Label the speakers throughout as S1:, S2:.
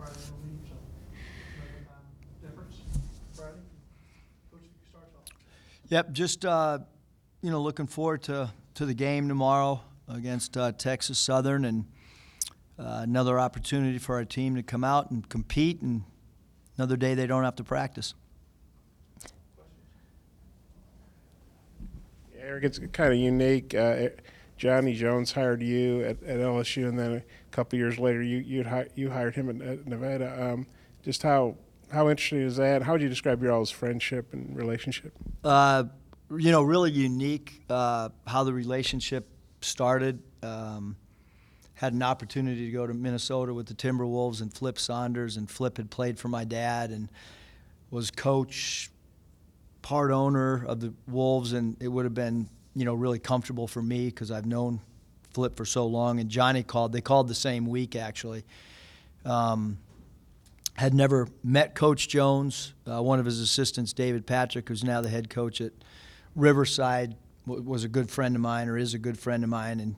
S1: Friday no leave, so another difference Friday. Coach, if you start off.
S2: Yep, just looking forward to the game tomorrow against Texas Southern, and another opportunity for our team to come out and compete, and another day they don't have to practice.
S3: Eric, it's kind of unique. Johnny Jones hired you at LSU, and then a couple years later, you hired him at Nevada. Just how interesting is that? How would you describe your all's friendship and relationship?
S2: Really unique how the relationship started. Had an opportunity to go to Minnesota with the Timberwolves and Flip Saunders, and Flip had played for my dad and was coach, part owner of the Wolves, and it would have been, really comfortable for me because I've known Flip for so long. And Johnny called. They called the same week, actually. Had never met Coach Jones. One of his assistants, David Patrick, who's now the head coach at Riverside, was a good friend of mine, or is a good friend of mine, and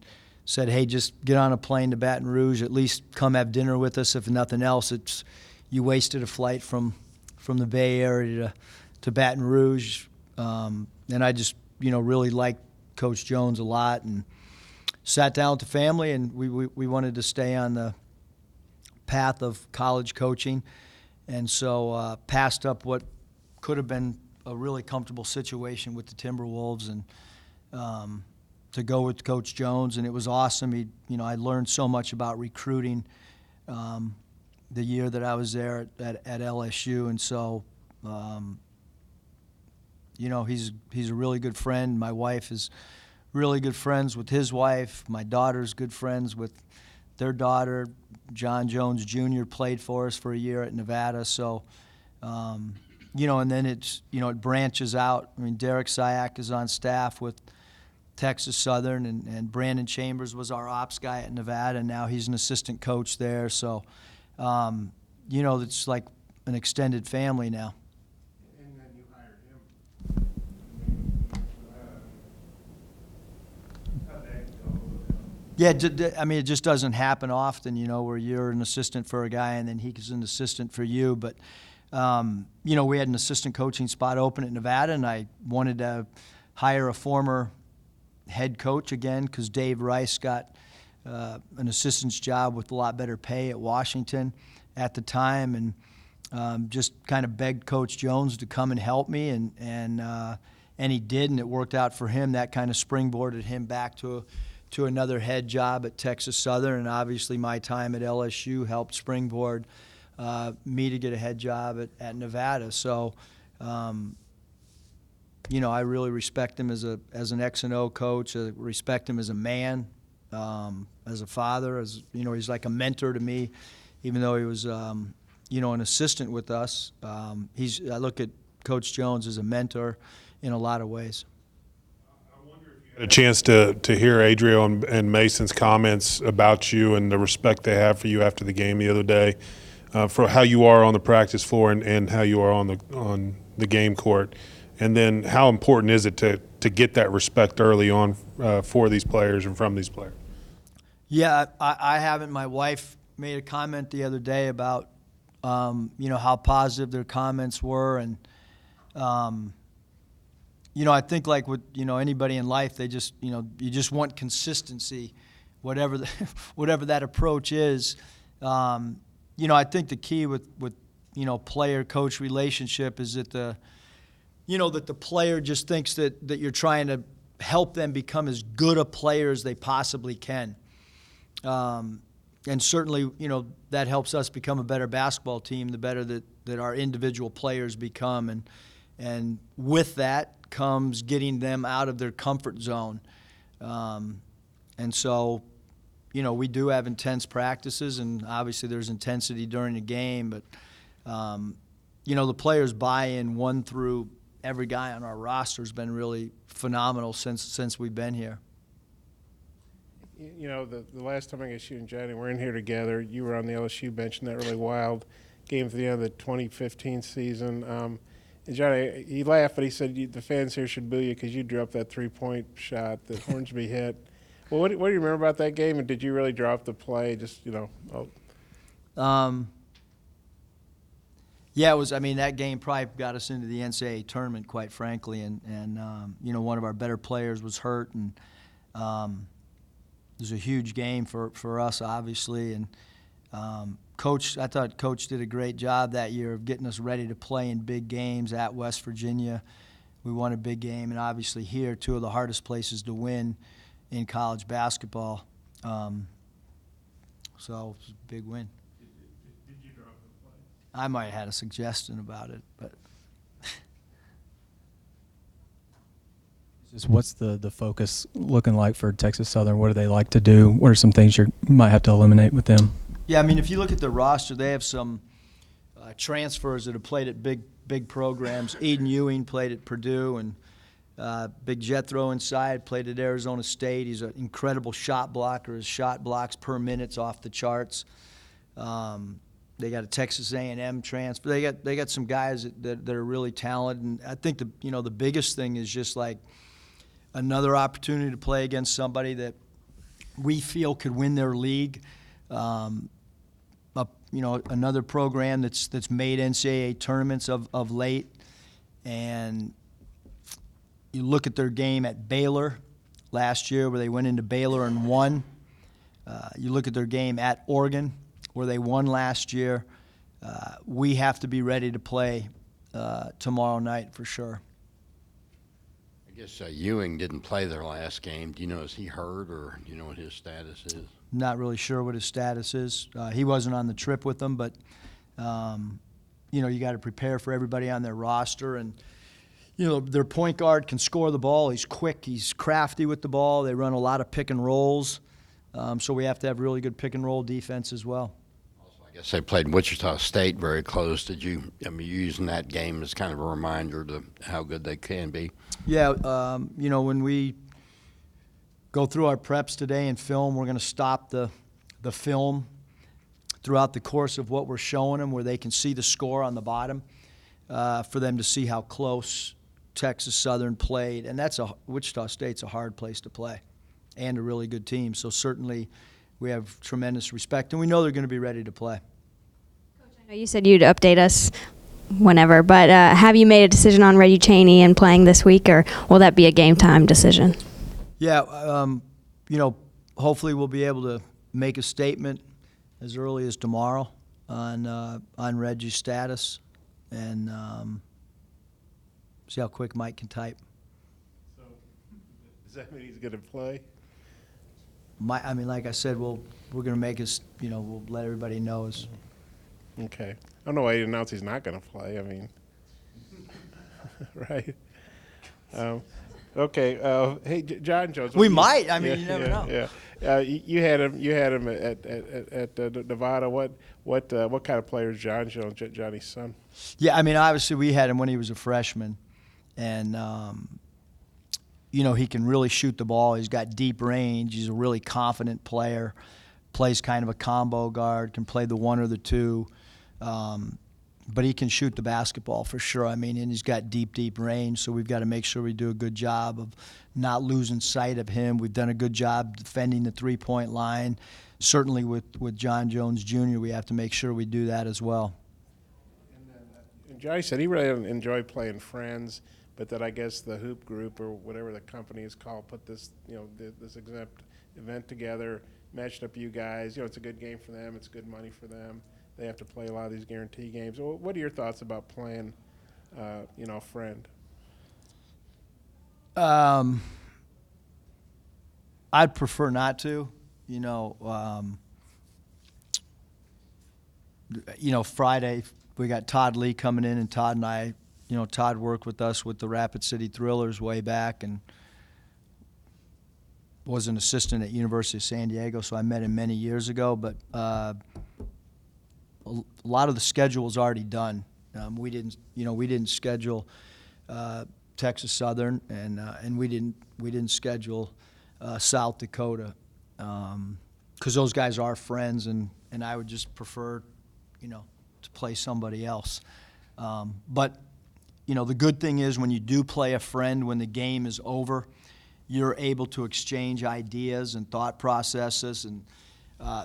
S2: said, hey, just get on a plane to Baton Rouge, at least come have dinner with us. If nothing else, you wasted a flight from the Bay Area to Baton Rouge. And I just, really liked Coach Jones a lot, and sat down with the family, and we wanted to stay on the path of college coaching. And so passed up what could have been a really comfortable situation with the Timberwolves, and to go with Coach Jones, and it was awesome. I learned so much about recruiting the year that I was there at LSU, and so he's a really good friend. My wife is really good friends with his wife. My daughter's good friends with their daughter. John Jones Jr. played for us for a year at Nevada, so and then it branches out. I mean, Derek Syak is on staff with Texas Southern, and Brandon Chambers was our ops guy at Nevada, and now he's an assistant coach there. So, it's like an extended family now.
S3: And then you hired him. How'd that go?
S2: Yeah, I mean, it just doesn't happen often, where you're an assistant for a guy and then he's an assistant for you. But, we had an assistant coaching spot open at Nevada, and I wanted to hire a former head coach again because Dave Rice got an assistant's job with a lot better pay at Washington at the time, and just kind of begged Coach Jones to come and help me, and he did, and it worked out for him. That kind of springboarded him back to another head job at Texas Southern, and obviously my time at LSU helped springboard me to get a head job at Nevada. So I really respect him as an X&O coach. I respect him as a man, as a father. He's like a mentor to me, even though he was, an assistant with us. I look at Coach Jones as a mentor in a lot of ways.
S4: I wonder if you had a chance to hear Adriel and Mason's comments about you and the respect they have for you after the game the other day, for how you are on the practice floor and how you are on the game court. And then how important is it to get that respect early on for these players and from these players?
S2: Yeah, I haven't. My wife made a comment the other day about, how positive their comments were. And, I think like with, anybody in life, they just, you just want consistency, whatever that approach is. I think the key with player-coach relationship is that that the player just thinks that you're trying to help them become as good a player as they possibly can. And certainly, that helps us become a better basketball team, the better that our individual players become. And with that comes getting them out of their comfort zone. And so, we do have intense practices, and obviously there's intensity during the game. But, the players' buy-in, one through every guy on our roster, has been really phenomenal since we've been here.
S3: The last time I guess you and Johnny were in here together, you were on the LSU bench in that really wild game at the end of the 2015 season. And Johnny, he laughed, but he said the fans here should boo you because you drew up that three-point shot that Hornsby hit. Well, what do you remember about that game, and did you really draw up the play? Just,
S2: Yeah, it was. I mean, that game probably got us into the NCAA tournament, quite frankly. And you know, one of our better players was hurt, and it was a huge game for us, obviously. And I thought Coach did a great job that year of getting us ready to play in big games at West Virginia. We won a big game, and obviously here, two of the hardest places to win in college basketball. So it was a big win.
S1: Did you drop the play?
S2: I might have had a suggestion about it, but
S5: Just what's the focus looking like for Texas Southern? What do they like to do? What are some things you might have to eliminate with them?
S2: yeah, I mean, if you look at the roster, they have some transfers that have played at big programs. Eden Ewing played at Purdue, and Big Jethro inside played at Arizona State. He's an incredible shot blocker. His shot blocks per minute's off the charts. They got a Texas A&M transfer. They got some guys that are really talented, and I think the biggest thing is just like another opportunity to play against somebody that we feel could win their league. Another program that's made NCAA tournaments of late, and you look at their game at Baylor last year, where they went into Baylor and won. You look at their game at Oregon, where they won last year. We have to be ready to play tomorrow night for sure.
S6: I guess Ewing didn't play their last game. Do you know, is he hurt, or do you know what his status is?
S2: Not really sure what his status is. He wasn't on the trip with them, but you got to prepare for everybody on their roster. And their point guard can score the ball. He's quick. He's crafty with the ball. They run a lot of pick and rolls, so we have to have really good pick and roll defense as well.
S6: Also, I guess they played Wichita State very close. You're using that game as kind of a reminder to how good they can be?
S2: Yeah, when we go through our preps today and film, we're going to stop the film throughout the course of what we're showing them, where they can see the score on the bottom, for them to see how close Texas Southern played. And Wichita State's a hard place to play and a really good team. So certainly we have tremendous respect, and we know they're going to be ready to play.
S7: Coach, I know you said you'd update us whenever, but have you made a decision on Reggie Chaney and playing this week, or will that be a game time decision?
S2: Yeah, hopefully we'll be able to make a statement as early as tomorrow on Reggie's status, and see how quick Mike can type.
S3: So does that mean he's going to play?
S2: Like I said, we're going to make us, we'll let everybody know.
S3: Okay. I don't know why he announced he's not going to play. I mean, right? Okay. Hey, John Jones.
S2: We might. You never know.
S3: Yeah. You had him at Nevada. What kind of player is John Jones, Johnny's son?
S2: Yeah. Obviously we had him when he was a freshman, and he can really shoot the ball. He's got deep range. He's a really confident player. Plays kind of a combo guard. Can play the one or the two. But he can shoot the basketball for sure. And he's got deep range, so we've got to make sure we do a good job of not losing sight of him. We've done a good job defending the three-point line. Certainly with John Jones Jr., we have to make sure we do that as well.
S3: And Johnny said he really enjoyed playing Friends, but that I guess the Hoop Group, or whatever the company is called, put this this exempt event together, matched up you guys. It's a good game for them. It's good money for them. They have to play a lot of these guarantee games. What are your thoughts about playing, Friend?
S2: I'd prefer not to. Friday we got Todd Lee coming in, and Todd and I, Todd worked with us with the Rapid City Thrillers way back, and was an assistant at University of San Diego, so I met him many years ago. But a lot of the schedule was already done. We didn't schedule Texas Southern, and we didn't schedule South Dakota, because those guys are friends, and I would just prefer, to play somebody else. But the good thing is, when you do play a friend, when the game is over, you're able to exchange ideas and thought processes. And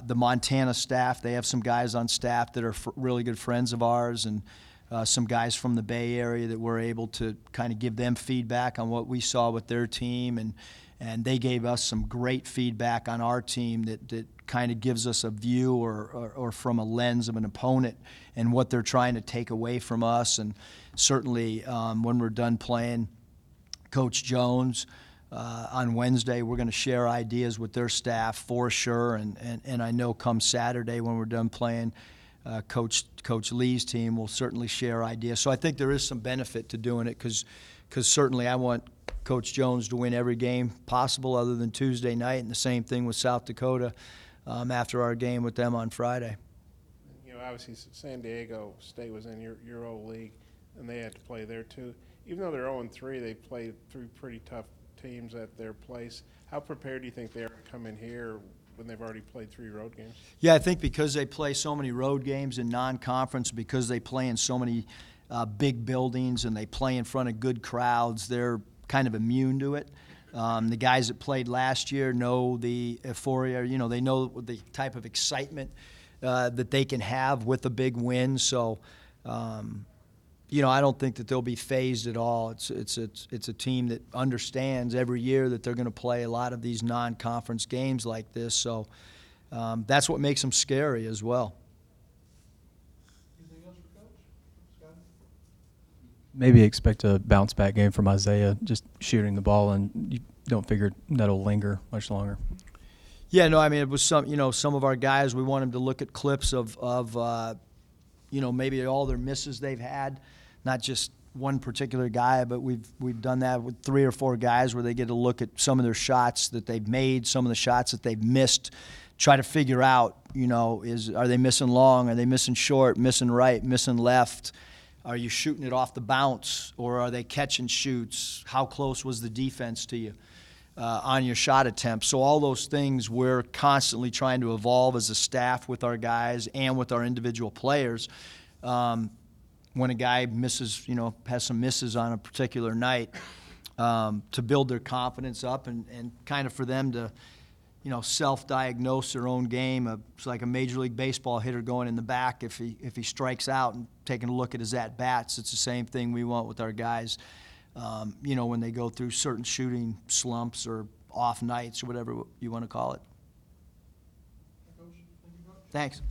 S2: the Montana staff, they have some guys on staff that are really good friends of ours, and some guys from the Bay Area that we're able to kind of give them feedback on what we saw with their team, and they gave us some great feedback on our team that kind of gives us a view or from a lens of an opponent and what they're trying to take away from us. And certainly when we're done playing Coach Jones on Wednesday, we're going to share ideas with their staff for sure. And I know come Saturday when we're done playing Coach Lee's team, we'll certainly share ideas. So I think there is some benefit to doing it because certainly I want Coach Jones to win every game possible other than Tuesday night, and the same thing with South Dakota after our game with them on Friday.
S3: You know, obviously San Diego State was in your old league, and they had to play there too. Even though they're 0-3, they played through pretty tough teams at their place. How prepared do you think they are to come in here when they've already played 3 road games?
S2: Yeah, I think because they play so many road games in non-conference, because they play in so many big buildings and they play in front of good crowds, they're kind of immune to it. The guys that played last year know the euphoria, you know, they know the type of excitement that they can have with a big win. So, you know, I don't think that they'll be phased at all. It's a team that understands every year that they're going to play a lot of these non-conference games like this. So that's what makes them scary as well.
S1: Anything else for Coach? Scotty?
S5: Maybe expect a bounce back game from Isaiah, just shooting the ball, and you don't figure that'll linger much longer.
S2: Yeah, no, I mean, it was some of our guys, we want them to look at clips of maybe all their misses they've had, not just one particular guy, but we've done that with 3 or 4 guys where they get to look at some of their shots that they've made, some of the shots that they've missed, try to figure out, are they missing long, are they missing short, missing right, missing left? Are you shooting it off the bounce, or are they catching shoots? How close was the defense to you on your shot attempt? So all those things we're constantly trying to evolve as a staff with our guys and with our individual players. When a guy misses, has some misses on a particular night, to build their confidence up and kind of for them to, self-diagnose their own game. It's like a Major League Baseball hitter going in the back if he strikes out and taking a look at his at-bats. It's the same thing we want with our guys, when they go through certain shooting slumps or off nights or whatever you want to call it.
S1: Coach, thank you, Coach.
S2: Thanks.